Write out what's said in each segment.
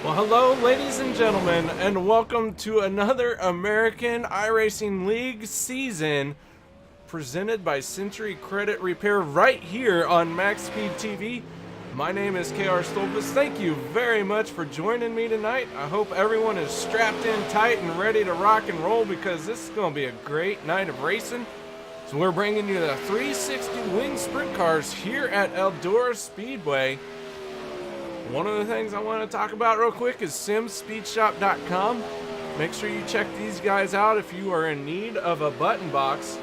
Well, hello, ladies and gentlemen, and welcome to another American iRacing League season presented by Century Credit Repair right here on MaxSpeedTV. My name is KR Stolpus. Thank you very much for joining me tonight. I hope everyone is strapped in tight and ready to rock and roll because this is going to be a great night of racing. So we're bringing you the 360 wing sprint cars here at Eldora Speedway. One of the things I want to talk about real quick is simspeedshop.com. Make sure you check these guys out if you are in need of a button box.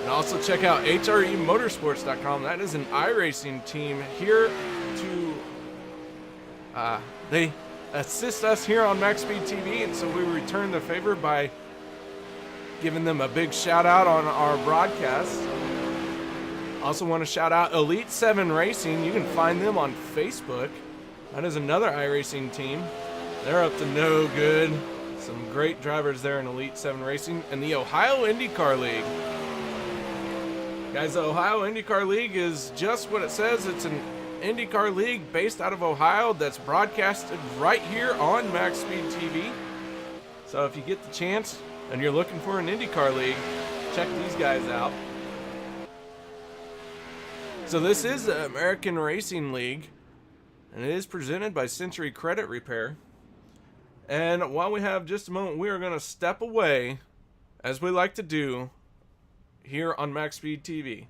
And also check out hremotorsports.com. That is an iRacing team here to they assist us here on MaxSpeedTV, and so we return the favor by giving them a big shout out on our broadcast. Also want to shout out Elite 7 Racing. You can find them on Facebook. That is another iRacing team. They're up to no good. Some great drivers there in Elite 7 Racing. And the Ohio IndyCar League. Guys, the Ohio IndyCar League is just what it says. It's an IndyCar league based out of Ohio that's broadcasted right here on MaxSpeedTV. So if you get the chance and you're looking for an IndyCar league, check these guys out. So this is the American Racing League, and it is presented by Century Credit Repair. And while we have just a moment, we are going to step away, as we like to do, here on MaxSpeedTV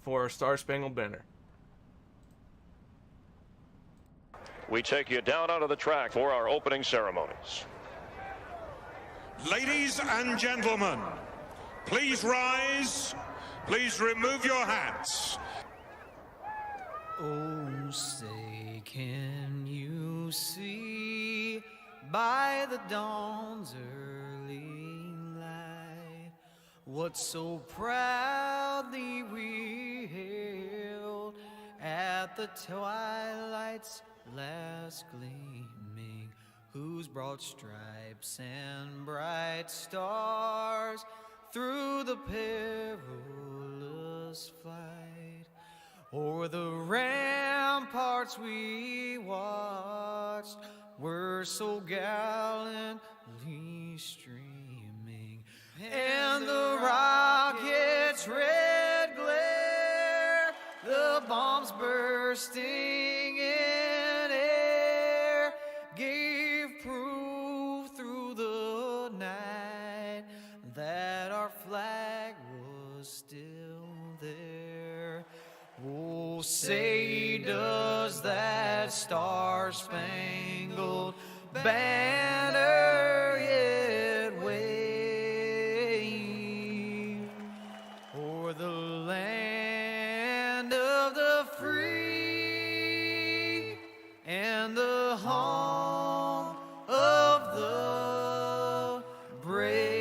for Star-Spangled Banner. We take you down onto the track for our opening ceremonies. Ladies and gentlemen, please rise. Please remove your hats. Oh, say, can you see by the dawn's early light what so proudly we hailed at the twilight's last gleaming, whose broad stripes and bright stars through the perilous flight o'er the ramparts we watched were so gallantly streaming, and the rocket's red glare, the bombs bursting in air, gave proof through the night that our flag was still there. Oh, say does that star-spangled banner yet wave o'er the land of the free and the home of the brave?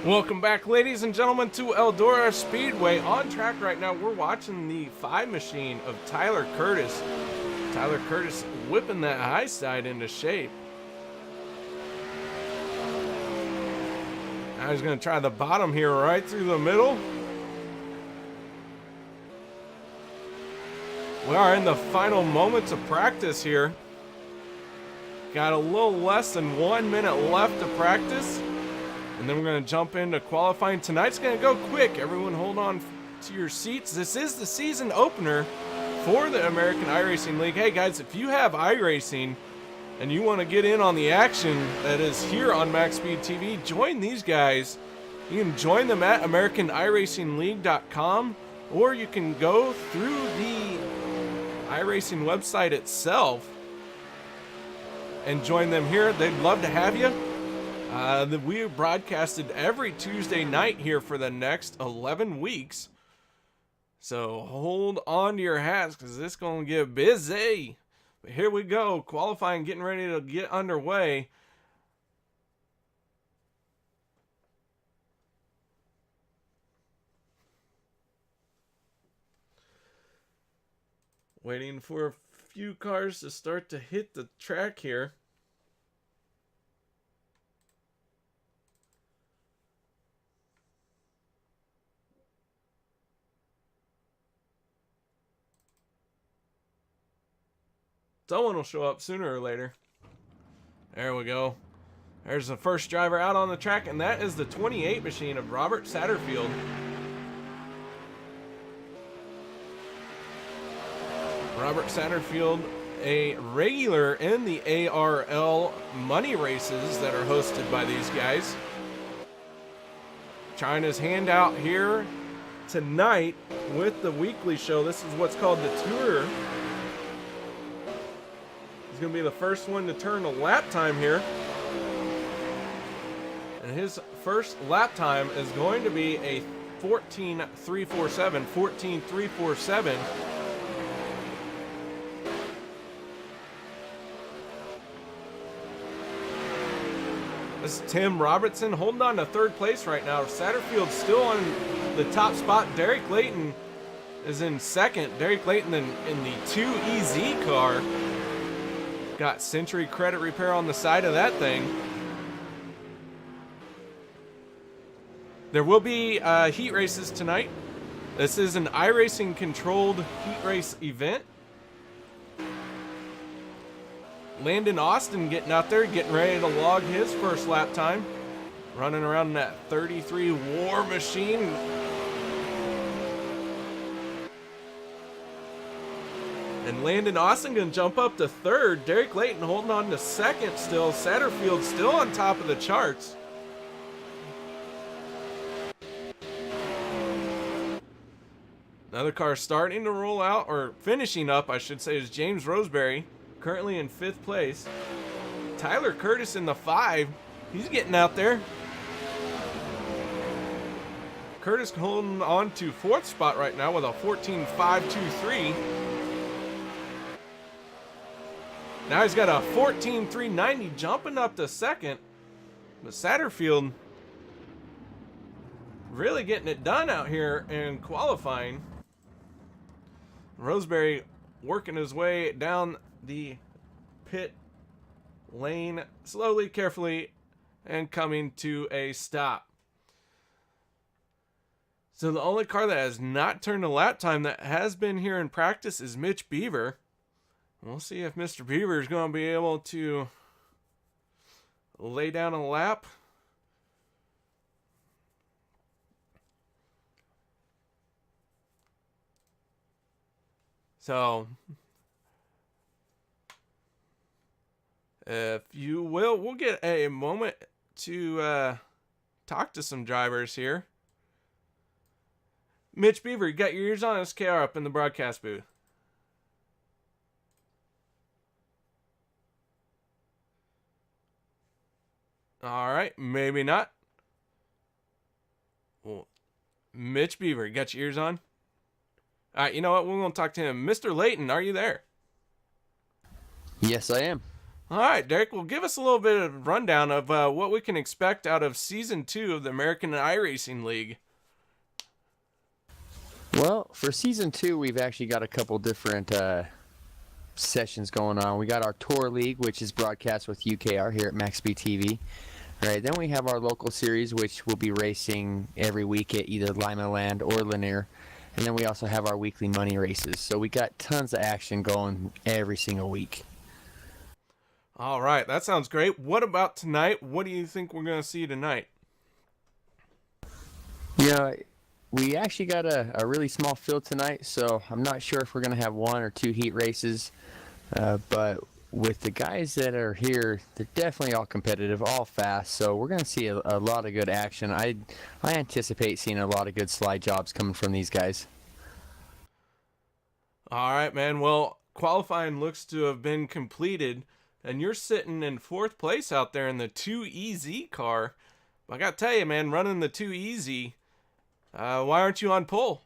Welcome back, ladies and gentlemen, to Eldora Speedway. On track right now, we're watching the 5 machine of Tyler Curtis. Tyler Curtis whipping that high side into shape. Now he's going to try the bottom here right through the middle. We are in the final moments of practice here. Got a little less than 1 minute left to practice. And then we're going to jump into qualifying. Tonight's going to go quick. Everyone hold on to your seats. This is the season opener for the American iRacing League. Hey guys, if you have iRacing and you want to get in on the action that is here on MaxSpeedTV, join these guys. You can join them at AmericanIRacingLeague.com, or you can go through the iRacing website itself and join them here. They'd love to have you. We are broadcasted every Tuesday night here for the next 11 weeks. So hold on to your hats because this is going to get busy. But here we go. Qualifying, getting ready to get underway. Waiting for a few cars to start to hit the track here. Someone will show up sooner or later. There we go. There's the first driver out on the track, and that is the 28 machine of Robert Satterfield. Robert Satterfield, a regular in the ARL money races that are hosted by these guys. Trying his hand out here tonight with the weekly show. This is what's called the Tour. He's going to be the first one to turn a lap time here. And his first lap time is going to be a 14.347. 14.347. This is Tim Robertson holding on to third place right now. Satterfield's still on the top spot. Derek Layton is in second. Derek Layton in the 2EZ car. Got Century Credit Repair on the side of that thing. There will be heat races tonight. This is an iRacing controlled heat race event. Landon Austin getting out there, getting ready to log his first lap time. Running around in that 33 War Machine. And Landon Austin going to jump up to third. Derek Layton holding on to second still. Satterfield still on top of the charts. Another car starting to roll out, or finishing up, I should say, is James Rosemary, currently in 5th place. Tyler Curtis in the 5. He's getting out there. Curtis holding on to 4th spot right now with a 14.523. Now he's got a 14.390 jumping up to second. But Satterfield really getting it done out here in qualifying. Roseberry working his way down the pit lane slowly, carefully, and coming to a stop. So the only car that has not turned a lap time that has been here in practice is Mitch Beaver. We'll see if Mr. Beaver is going to be able to lay down a lap. So, if you will, we'll get a moment to talk to some drivers here. Mitch Beaver, you got your ears on SKR up in the broadcast booth. All right, maybe not. Well, Mitch Beaver, you got your ears on? All right, you know what? We're going to talk to him. Mr. Layton, are you there? Yes, I am. All right, Derek, well, give us a little bit of rundown of what we can expect out of Season 2 of the American iRacing League. Well, for Season 2, we've actually got a couple different sessions going on. We got our Tour League, which is broadcast with UKR here at MaxSpeedTV. Right, then we have our local series, which will be racing every week at either Lima Land or Lanier. And then we also have our weekly money races. So we got tons of action going every single week. All right, that sounds great. What about tonight? What do you think we're going to see tonight? Yeah, we actually got a really small field tonight, so I'm not sure if we're going to have 1 or 2 heat races. But with the guys that are here, they're definitely all competitive, all fast. So we're going to see a lot of good action. I anticipate seeing a lot of good slide jobs coming from these guys. All right, man. Well, qualifying looks to have been completed, and you're sitting in 4th place out there in the 2EZ car. I got to tell you, man, running the 2EZ, why aren't you on pole?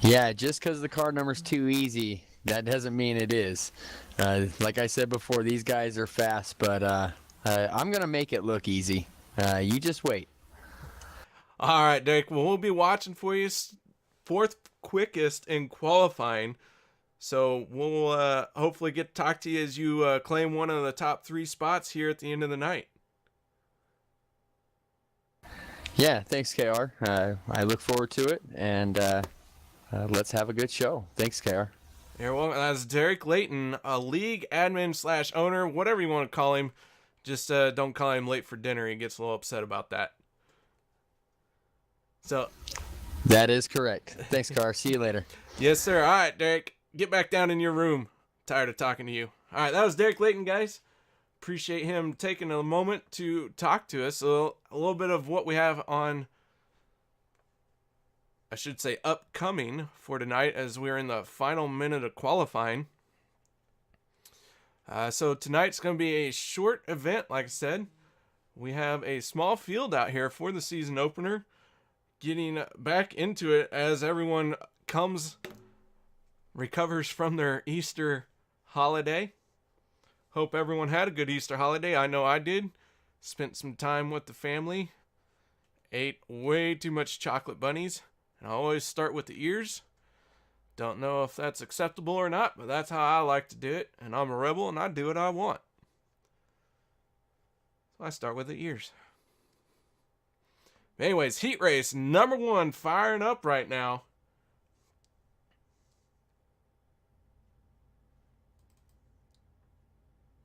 Yeah, just because the car number's 2EZ, that doesn't mean it is. Like I said before, these guys are fast, but I'm going to make it look easy. You just wait. All right, Derek. Well, we'll be watching for you. 4th quickest in qualifying. So we'll hopefully get to talk to you as you claim one of the top 3 spots here at the end of the night. Yeah, thanks, KR. I look forward to it, and let's have a good show. Thanks, KR. You're welcome. That's Derek Layton, a league admin / owner, whatever you want to call him. Just don't call him late for dinner. He gets a little upset about that. So That is correct. Thanks, KR. See you later. yes, sir. All right, Derek. Get back down in your room. Tired of talking to you. All right, that was Derek Layton, guys. Appreciate him taking a moment to talk to us. So a little bit of what we have on, I should say, upcoming for tonight as we're in the final minute of qualifying. So tonight's going to be a short event, like I said. We have a small field out here for the season opener. Getting back into it as everyone recovers from their Easter holiday. Hope everyone had a good Easter holiday. I know I did. Spent some time with the family. Ate way too much chocolate bunnies. And I always start with the ears. Don't know if that's acceptable or not, but that's how I like to do it. And I'm a rebel and I do what I want. So I start with the ears. Anyways, heat race number 1 firing up right now.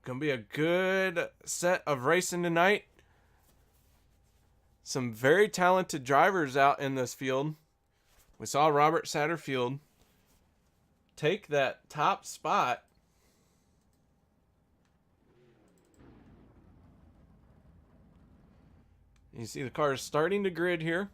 Gonna be a good set of racing tonight. Some very talented drivers out in this field. We saw Robert Satterfield take that top spot. You see the cars starting to grid here.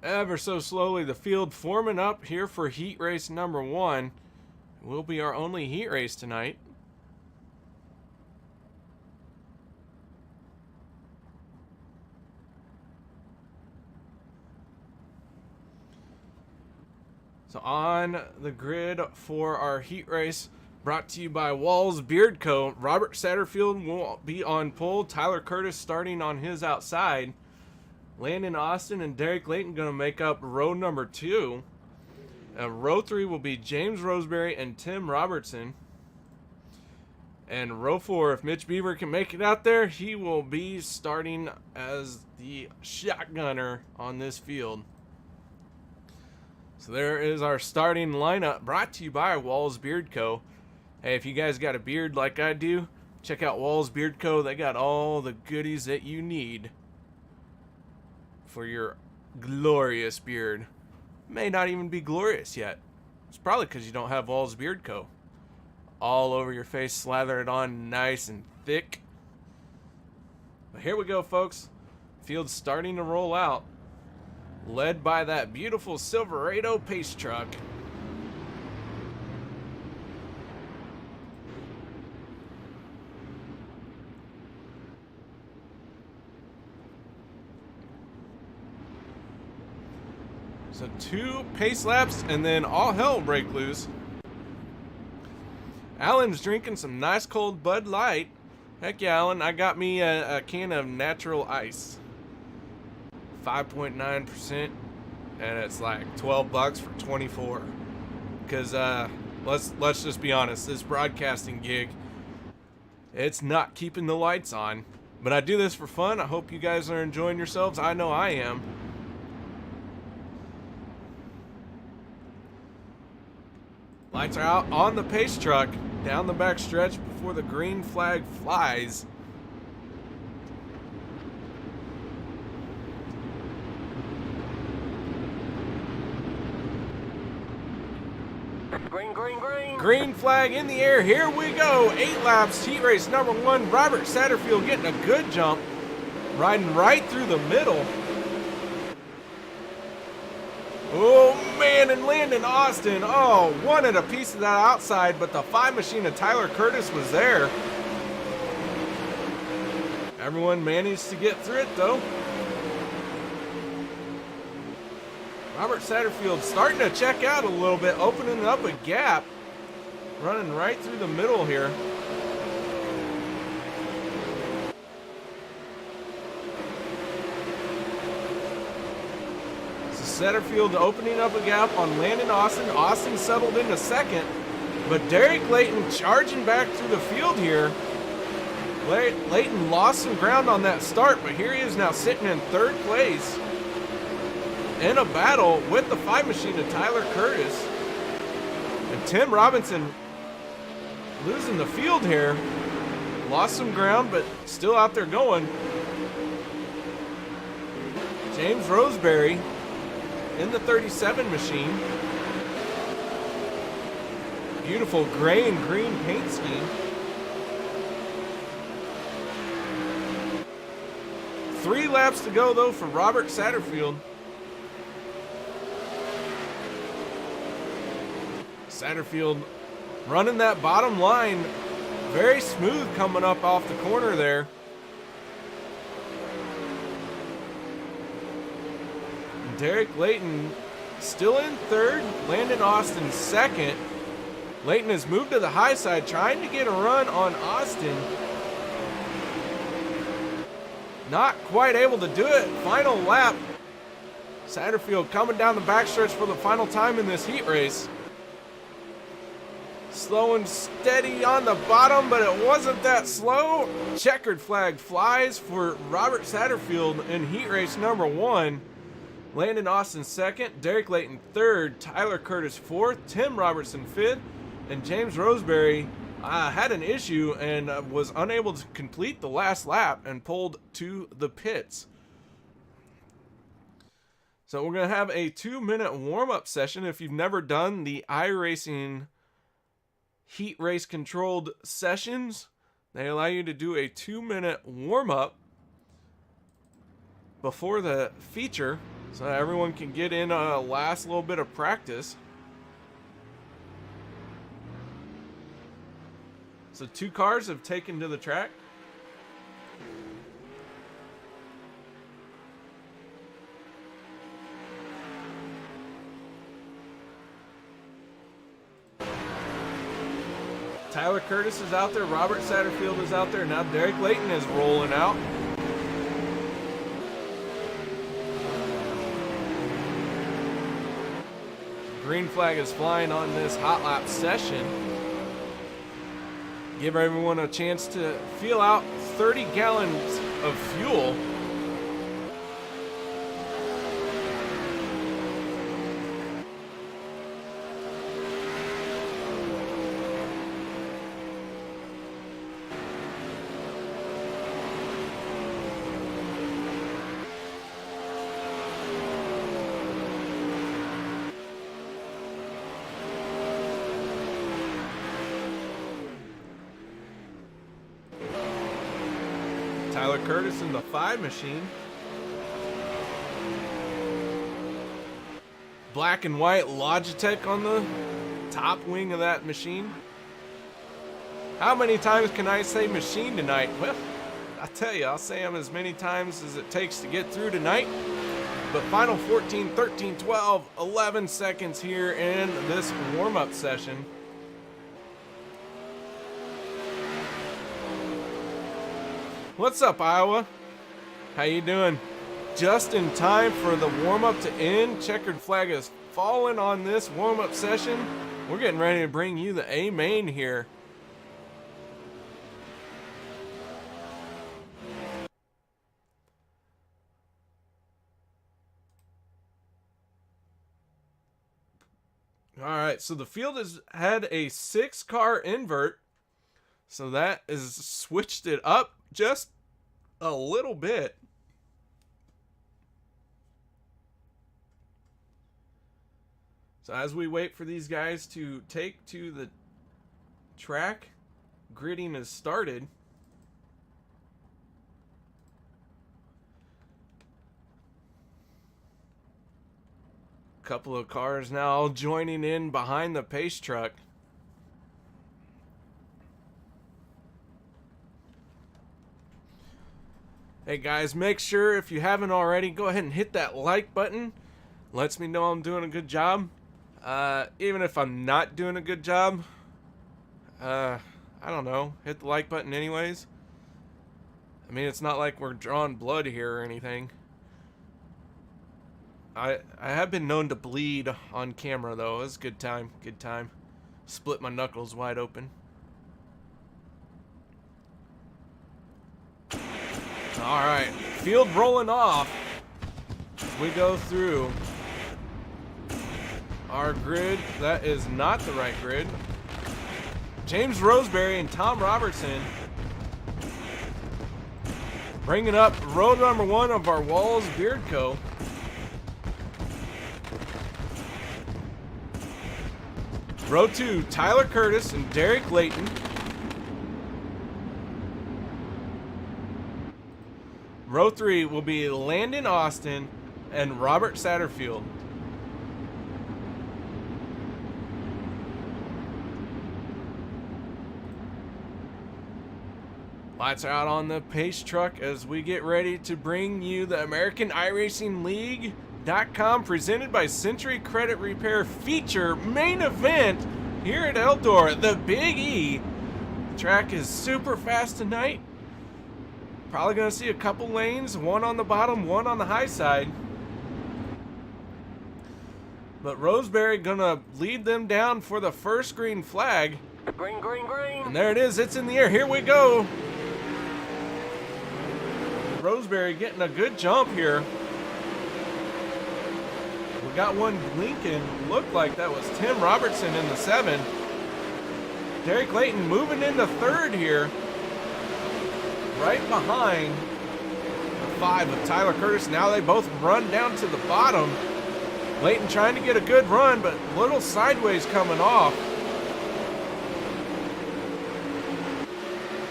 Ever so slowly, the field forming up here for heat race number 1. It will be our only heat race tonight. So on the grid for our heat race, brought to you by Walls Beard Co. Robert Satterfield will be on pole. Tyler Curtis starting on his outside. Landon Austin and Derek Layton going to make up row number 2. Row 3 will be James Rosemary and Tim Robertson. And row 4, if Mitch Beaver can make it out there, he will be starting as the shotgunner on this field. So there is our starting lineup, brought to you by Walls Beard Co. Hey, if you guys got a beard like I do, check out Walls Beard Co. They got all the goodies that you need for your glorious beard. May not even be glorious yet. It's probably because you don't have Walls Beard Co. All over your face, slather it on nice and thick. But here we go, folks. Field's starting to roll out, led by that beautiful Silverado pace truck. So 2 pace laps and then all hell will break loose. Alan's drinking some nice cold Bud Light. Heck yeah, Alan, I got me a can of natural ice. 5.9%, and it's like $12 for 24. Because let's just be honest, this broadcasting gig, it's not keeping the lights on. But I do this for fun. I hope you guys are enjoying yourselves. I know I am. Lights are out on the pace truck down the back stretch before the green flag flies. Green, green, green. Green flag in the air. Here we go. 8 laps. Heat race number 1. Robert Satterfield getting a good jump. Riding right through the middle. Oh, man. and Landon Austin, oh, wanted a piece of that outside, but the 5 machine of Tyler Curtis was there. Everyone managed to get through it, though. Robert Satterfield starting to check out a little bit, opening up a gap, running right through the middle here. So Satterfield opening up a gap on Landon Austin. Austin settled into second, but Derek Layton charging back through the field here. Layton lost some ground on that start, but here he is now sitting in 3rd place in a battle with the 5 machine of Tyler Curtis. And Tim Robinson losing the field here. Lost some ground, but still out there going. James Rosemary in the 37 machine. Beautiful gray and green paint scheme. 3 laps to go, though, for Robert Satterfield. Satterfield running that bottom line. Very smooth coming up off the corner there. Derek Layton still in 3rd. Landon Austin 2nd. Layton has moved to the high side, trying to get a run on Austin. Not quite able to do it. Final lap. Satterfield coming down the backstretch for the final time in this heat race. Slow and steady on the bottom, but it wasn't that slow. Checkered flag flies for Robert Satterfield in heat race number 1. Landon Austin 2nd, Derek Layton 3rd, Tyler Curtis 4th, Tim Robertson 5th, and James Rosemary had an issue and was unable to complete the last lap and pulled to the pits. So we're going to have a 2-minute warm-up session. If you've never done the iRacing heat race controlled sessions, they allow you to do a 2-minute warm-up before the feature so everyone can get in a last little bit of practice. So 2 cars have taken to the track. Tyler Curtis is out there. Robert Satterfield is out there. Now Derek Layton is rolling out. Green flag is flying on this hot lap session. Give everyone a chance to feel out 30 gallons of fuel. Tyler Curtis in the 5 machine. Black and white Logitech on the top wing of that machine. How many times can I say machine tonight? Well, I tell you, I'll say them as many times as it takes to get through tonight. But final 14, 13, 12, 11 seconds here in this warm-up session. What's up, Iowa? How you doing? Just in time for the warm-up to end. Checkered flag is falling on this warm-up session. We're getting ready to bring you the A main here. All right, so the field has had a 6-car invert. So that has switched it up just a little bit. So as we wait for these guys to take to the track, gridding has started. Couple of cars now joining in behind the pace truck. Hey guys, make sure if you haven't already, go ahead and hit that like button. Lets me know I'm doing a good job. Even if I'm not doing a good job, I don't know, hit the like button anyways. I mean, it's not like we're drawing blood here or anything. I have been known to bleed on camera though. It was a good time, good time. Split my knuckles wide open. Alright, field rolling off as we go through our grid. That is not the right grid. James Roseberry and Tom Robertson bringing up road number 1 of our Walls Beard Co. Row 2, Tyler Curtis and Derek Layton. Row 3 will be Landon Austin and Robert Satterfield. Lights are out on the pace truck as we get ready to bring you the American iRacing League.com presented by Century Credit Repair feature main event here at Eldor, the Big E. The track is super fast tonight. Probably going to see a couple lanes, one on the bottom, one on the high side. But Roseberry going to lead them down for the first green flag. Green, green, green. And there it is, it's in the air. Here we go. Roseberry getting a good jump here. We got one blinking. Looked like that was Tim Robertson in the 7. Derek Layton moving into 3rd here. Right behind the 5 of Tyler Curtis. Now they both run down to the bottom. Layton trying to get a good run, but a little sideways coming off.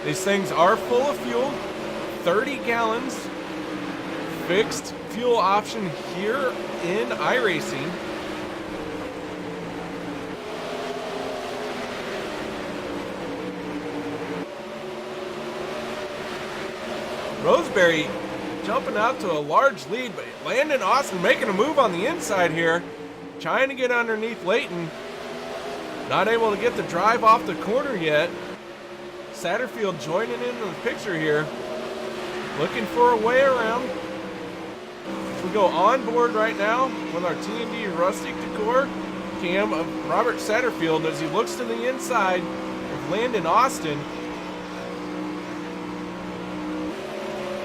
These things are full of fuel. 30 gallons. Fixed fuel option here in iRacing. Roseberry jumping out to a large lead, but Landon Austin making a move on the inside here, trying to get underneath Layton. Not able to get the drive off the corner yet. Satterfield joining in the picture here, looking for a way around. We go on board right now with our T&D Rustic Decor cam of Robert Satterfield as he looks to the inside of Landon Austin.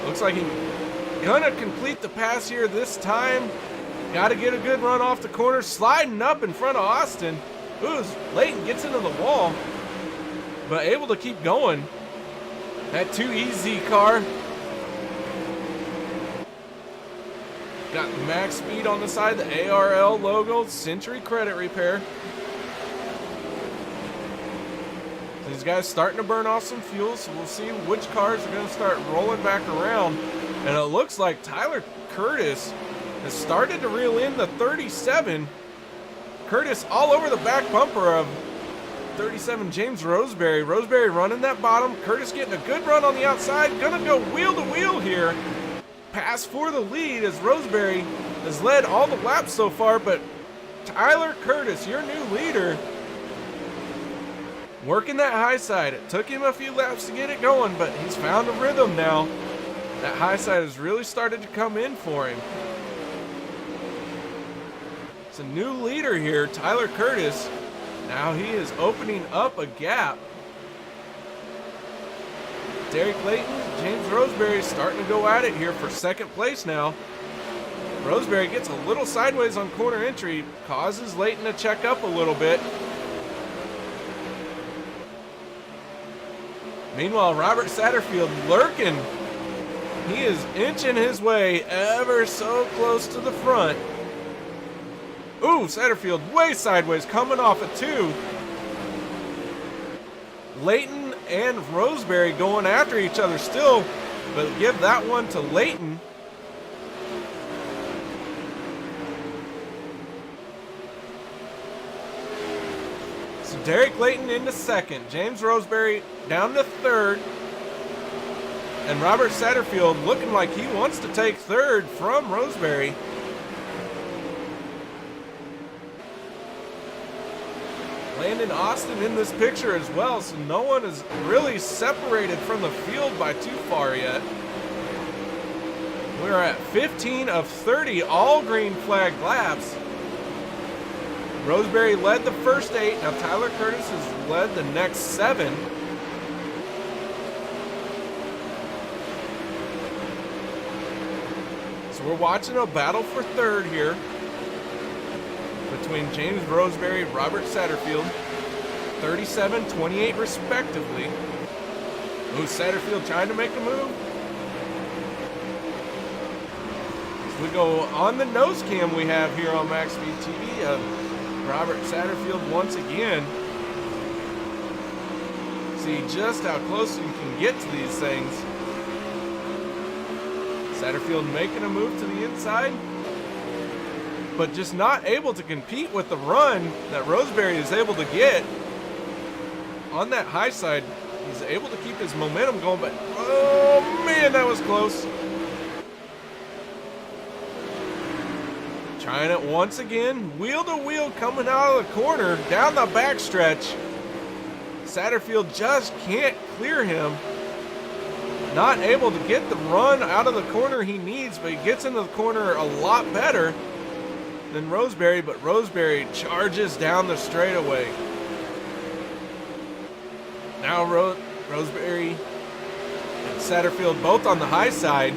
Looks like he's gonna complete the pass here this time. Got to get a good run off the corner, sliding up in front of Austin. Ooh, Layton gets into the wall, but able to keep going. That 2EZ car. Got max speed on the side, the ARL logo, Century Credit Repair. These guys starting to burn off some fuel, so we'll see which cars are going to start rolling back around. And it looks like Tyler Curtis has started to reel in the 37. Curtis all over the back bumper of 37 James Roseberry. Roseberry running that bottom. Curtis getting a good run on the outside. Going to go wheel to wheel here. Pass for the lead as Roseberry has led all the laps so far, but Tyler Curtis, your new leader, working that high side. It took him a few laps to get it going, but he's found a rhythm now. That high side has really started to come in for him. It's a new leader here, Tyler Curtis. Now he is opening up a gap. Derek Layton, James Roseberry starting to go at it here for 2nd place now. Roseberry gets a little sideways on corner entry, causes Layton to check up a little bit. Meanwhile, Robert Satterfield lurking. He is inching his way ever so close to the front. Ooh, Satterfield way sideways, coming off a 2. Layton and Roseberry going after each other still, but give that one to Layton. So Derek Layton into second. James Roseberry down to third. And Robert Satterfield looking like he wants to take third from Roseberry. Landon Austin in this picture as well, so no one is really separated from the field by too far yet. We're at 15 of 30 all green flag laps. Roseberry led the first 8. Now Tyler Curtis has led the next 7. So we're watching a battle for third here between James Roseberry and Robert Satterfield. 37-28 respectively. Ooh, Satterfield trying to make a move. So we go on the nose cam we have here on MaxSpeedTV of Robert Satterfield once again. See just how close you can get to these things. Satterfield making a move to the inside, but just not able to compete with the run that Roseberry is able to get. On that high side, he's able to keep his momentum going, but oh man, that was close. Trying it once again, wheel to wheel coming out of the corner, down the backstretch. Satterfield just can't clear him. Not able to get the run out of the corner he needs, but he gets into the corner a lot better than Roseberry, but Roseberry charges down the straightaway. Now Roseberry and Satterfield both on the high side.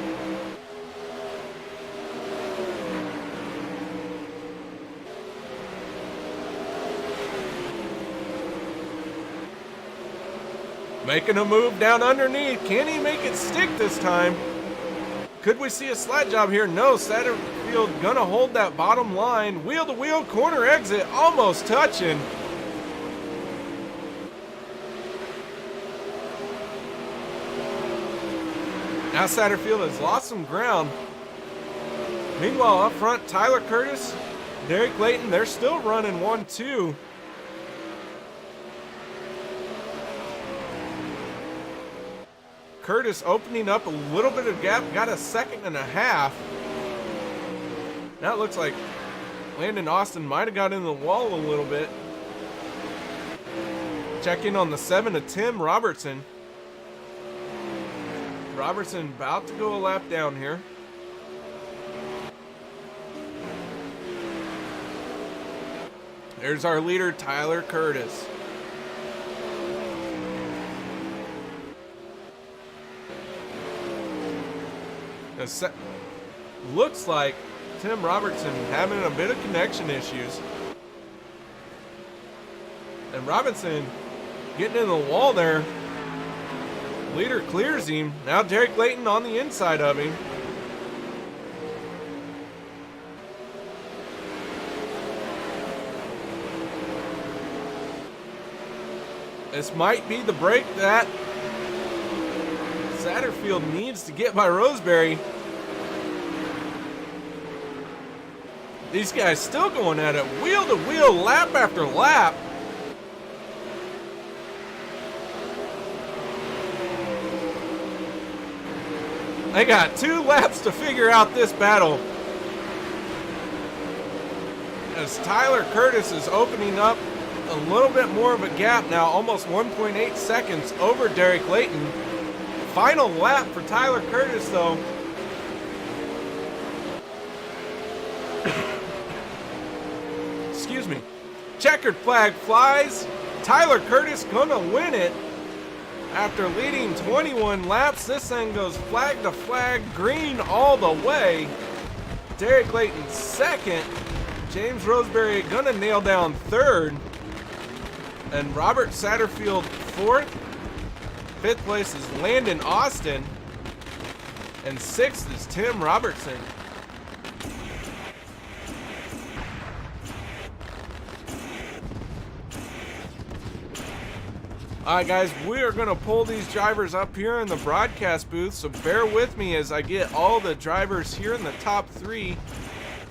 Making a move down underneath. Can he make it stick this time? Could we see a slide job here? No, Satterfield gonna hold that bottom line. Wheel to wheel, corner exit, almost touching. Now Satterfield has lost some ground. Meanwhile, up front, Tyler Curtis, Derek Layton, they're still running 1-2. Curtis opening up a little bit of gap, got a second and a half. Now it looks like Landon Austin might have got in the wall a little bit. Check in on the 7 of Tim Robertson. Robertson about to go a lap down here. There's our leader, Tyler Curtis. Looks like Tim Robertson having a bit of connection issues. And Robinson getting in the wall there. Leader clears him. Now Derek Layton on the inside of him. This might be the break that Satterfield needs to get by Roseberry. These guys still going at it, wheel to wheel, lap after lap. They got 2 laps to figure out this battle. As Tyler Curtis is opening up a little bit more of a gap now, almost 1.8 seconds over Derek Layton. Final lap for Tyler Curtis though. Excuse me. Checkered flag flies. Tyler Curtis gonna win it. After leading 21 laps, this thing goes flag to flag, green all the way. Derek Layton second. James Roseberry gonna nail down third. And Robert Satterfield fourth. Fifth place is Landon Austin. And sixth is Tim Robertson. Alright guys, we are going to pull these drivers up here in the broadcast booth, so bear with me as I get all the drivers here in the top 3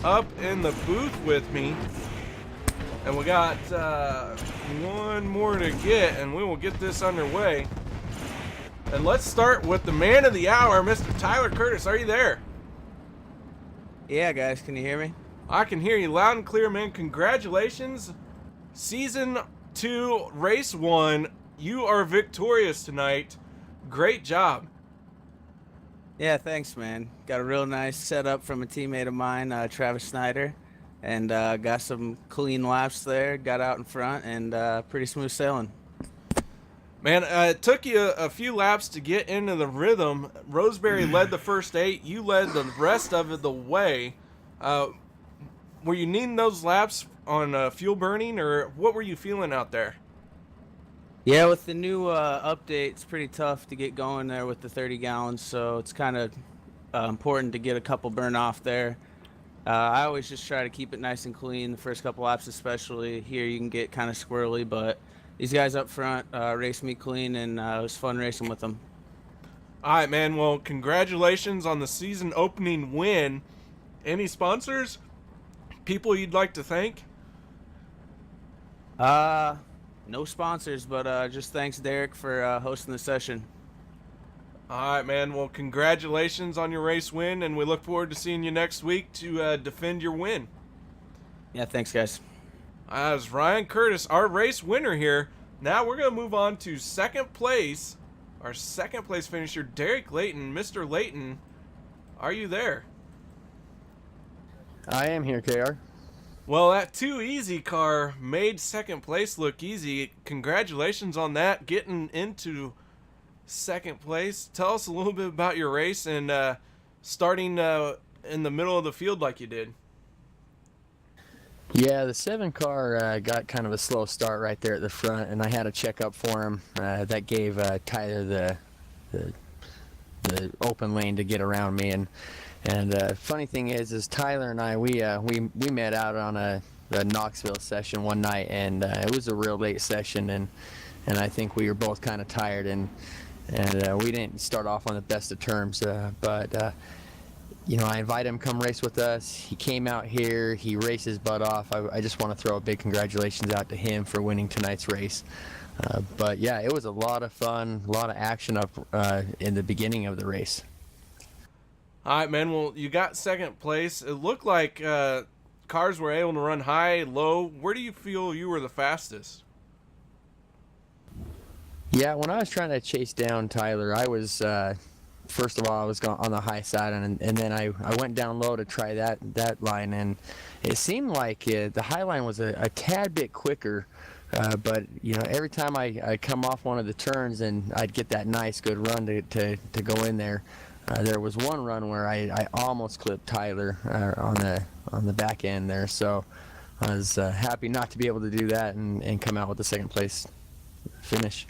up in the booth with me. And we got one more to get, and we will get this underway. And let's start with the man of the hour, Mr. Tyler Curtis. Are you there? Yeah, guys, can you hear me? I can hear you loud and clear, man. Congratulations. Season 2, Race 1. You are victorious tonight. Great job. Yeah, thanks, man. Got a real nice setup from a teammate of mine, Travis Snyder, and got some clean laps there. Got out in front, and pretty smooth sailing. Man, it took you a few laps to get into the rhythm. Rosemary led the first 8. You led the rest of it the way. Were you needing those laps on fuel burning, or what were you feeling out there? Yeah, with the new update, it's pretty tough to get going there with the 30 gallons, so it's kind of important to get a couple burn off there. I always just try to keep it nice and clean, the first couple laps especially. Here you can get kind of squirrely, but these guys up front raced me clean, and it was fun racing with them. All right, man. Well, congratulations on the season opening win. Any sponsors? People you'd like to thank? No sponsors, but just thanks, Derek, for hosting the session. All right, man. Well, congratulations on your race win, and we look forward to seeing you next week to defend your win. Yeah, thanks, guys. As Ryan Curtis, our race winner here. Now we're going to move on to second place. Our second place finisher, Derek Layton. Mr. Layton, are you there? I am here, KR. Well, that Too Easy car made second place look easy. Congratulations on that, getting into second place. Tell us a little bit about your race and starting in the middle of the field like you did. Yeah, the 7 car got kind of a slow start right there at the front, and I had a checkup for him that gave Tyler the open lane to get around me. And funny thing is Tyler and I we met out on a Knoxville session one night, and it was a real late session, and I think we were both kind of tired, and we didn't start off on the best of terms, but you know, I invited him to come race with us. He came out here. He raced his butt off. I just want to throw a big congratulations out to him for winning tonight's race. But yeah, it was a lot of fun, a lot of action up in the beginning of the race. All right, man. Well, you got second place. It looked like cars were able to run high, low. Where do you feel you were the fastest? Yeah, when I was trying to chase down Tyler, I was first of all, I was on the high side, and then I went down low to try that line, and it seemed like the high line was a tad bit quicker, but you know, every time I come off one of the turns and I'd get that nice good run to go in there. There was one run where I almost clipped Tyler on the back end there, so I was happy not to be able to do that and come out with the second place finish.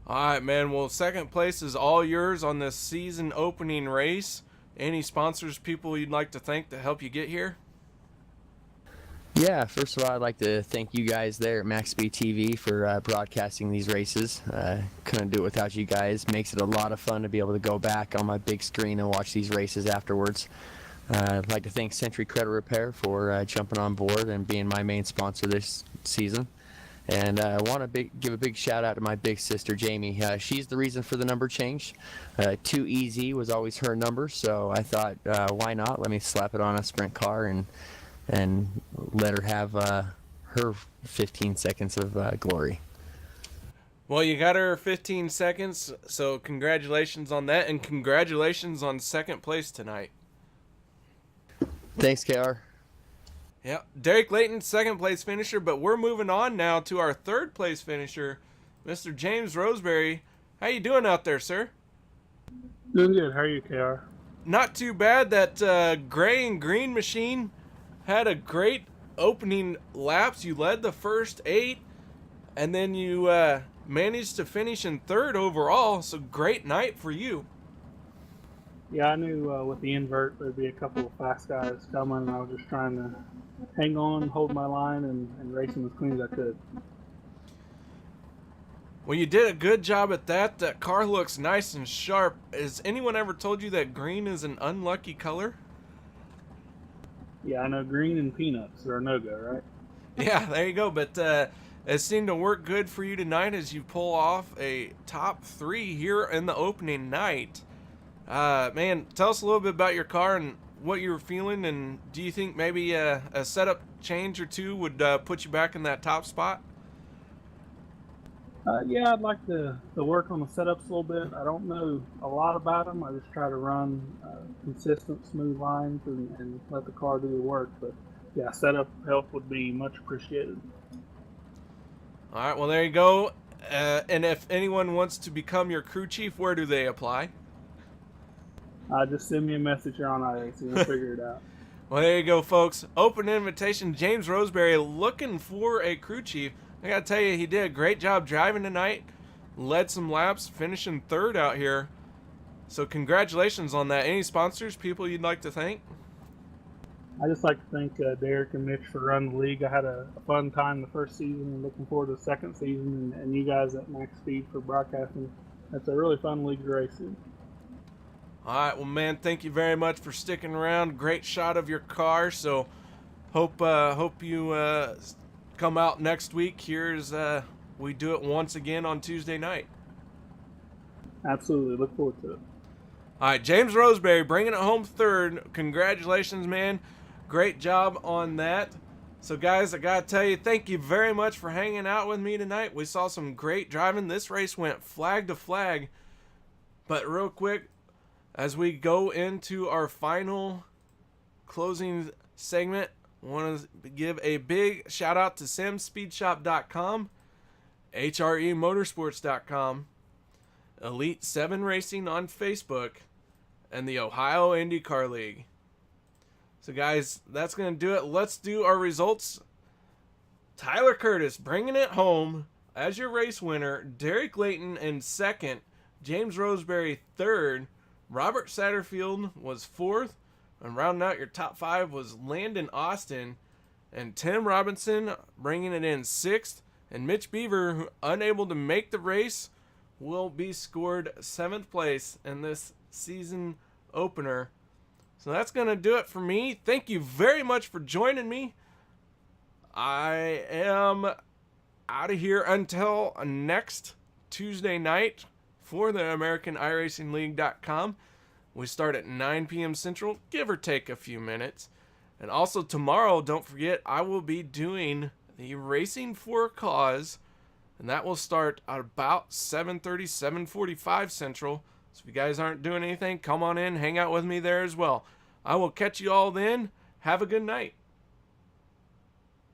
All right, man. Well, second place is all yours on this season opening race. Any sponsors, people you'd like to thank to help you get here? Yeah, first of all, I'd like to thank you guys there at MaxSpeedTV for broadcasting these races. Couldn't do it without you guys. Makes it a lot of fun to be able to go back on my big screen and watch these races afterwards. I'd like to thank Century Credit Repair for jumping on board and being my main sponsor this season. And I want to give a big shout out to my big sister, Jamie. She's the reason for the number change. Too Easy was always her number, so I thought, why not? Let me slap it on a sprint car and let her have her 15 seconds of glory. Well, you got her 15 seconds, so congratulations on that, and congratulations on second place tonight. Thanks, KR. Yeah, Derek Layton, second place finisher, but we're moving on now to our third place finisher, Mr. James Roseberry. How you doing out there, sir? Doing good. How are you, KR? Not too bad. That gray and green machine had a great opening laps. You led the first 8, and then you managed to finish in third overall, so great night for you. Yeah, I knew with the invert there'd be a couple of fast guys coming, and I was just trying to hang on, hold my line, and racing as clean as I could. Well, you did a good job at that. That car looks nice and sharp. Has anyone ever told you that green is an unlucky color? Yeah, I know green and peanuts are a no-go, right? Yeah, there you go. But it seemed to work good for you tonight as you pull off a top 3 here in the opening night. Man, tell us a little bit about your car and what you were feeling, and do you think maybe a setup change or two would put you back in that top spot? Yeah, I'd like to work on the setups a little bit. I don't know a lot about them. I just try to run consistent, smooth lines and let the car do the work. But yeah, setup help would be much appreciated. All right, well, there you go. And if anyone wants to become your crew chief, where do they apply? Just send me a message here on iRacing. We'll figure it out. Well, there you go, folks. Open invitation. James Roseberry looking for a crew chief. I gotta tell you, he did a great job driving tonight. Led some laps, finishing 3rd out here. So congratulations on that. Any sponsors, people you'd like to thank? I just like to thank Derek and Mitch for running the league. I had a fun time the first season and looking forward to the second season, and you guys at Max Speed for broadcasting. That's a really fun league to race in. All right, well, man, thank you very much for sticking around. Great shot of your car. So hope you come out next week. Here's we do it once again on Tuesday night. Absolutely, look forward to it. All right, James Roseberry bringing it home 3rd. Congratulations, man. Great job on that. So, guys, I got to tell you, thank you very much for hanging out with me tonight. We saw some great driving. This race went flag to flag. But real quick, as we go into our final closing segment, I want to give a big shout out to SamSpeedShop.com, HREMotorsports.com, Elite 7 Racing on Facebook, and the Ohio IndyCar League. So, guys, that's going to do it. Let's do our results. Tyler Curtis bringing it home as your race winner. Derek Layton in 2nd. James Roseberry 3rd. Robert Satterfield was 4th. And rounding out your top 5 was Landon Austin. And Tim Robinson bringing it in 6th. And Mitch Beaver, who unable to make the race, will be scored 7th place in this season opener. So that's going to do it for me. Thank you very much for joining me. I am out of here until next Tuesday night for the American iRacing League.com. We start at 9 p.m. Central, give or take a few minutes. And also tomorrow, don't forget, I will be doing the Racing for a Cause, and that will start at about 7:30, 7:45 Central. So if you guys aren't doing anything, come on in, hang out with me there as well. I will catch you all then. Have a good night.